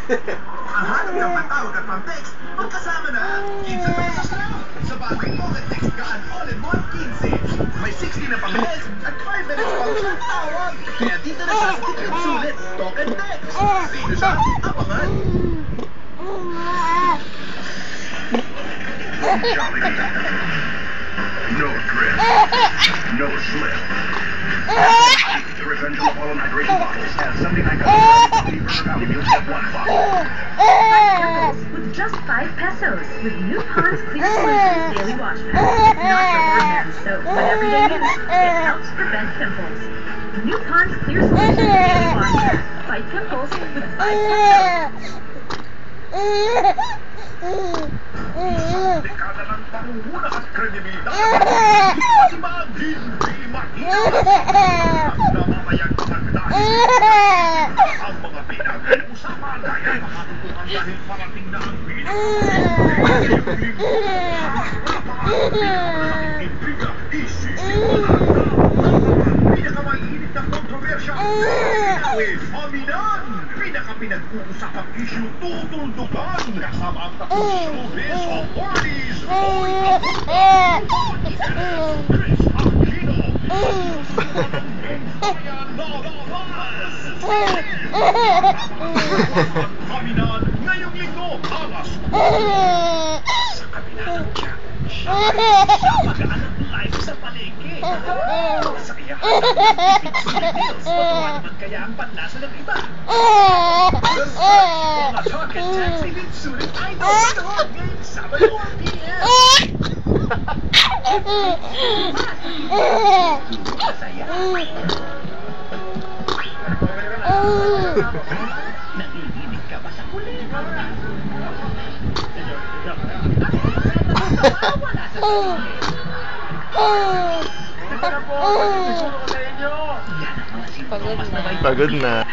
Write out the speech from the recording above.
Ang hanap ng pantawag at pang-text, magkasama na 15 pesos lang. Sa bagong Pocket Text Gun All-in-One 15. May 60 na pang-text at 5 minutes pang tawag. Kaya dito na sa sticker sulit, talk and text. Dito sa Abangan. No grip. No slip. The Revenge of the Fallen hydration bottles has 79 calories per value at 1 bottle. With just 5 pesos, with New Pond's Clear Solutions Daily Wash Pad. It's not your ordinary soap, but everyday use. It helps prevent pimples. New Pond's Clear Solutions Daily Wash Pad. Fight pimples with 5 pesos. Dekada ng pangunguna at kredibilidad. Masibag, hindi makita. Namamayang pagdahil. Ang mga pinag-uusapan ay makatutukan dahil parating na ang pinaka pinakamainit na kontrobersya. Aminan! Pinaka-pinag-uusapang issue tutuldugan kasama ang tapos showbiz authorities. Chris Aquino. Aminan ngayong linggo alas sa kabila ng tiyak. Siya mag-aanap live sa palengke. Sa kaya Philippines, matuwa naman kaya ang panlasa ng iba. Mga talk and text ay din sulit idol. Ito, ngayong Sabado 4 p.m. Masaya. Nakikinig ka ba sa kulit? Wala sa kulit. Pagod na.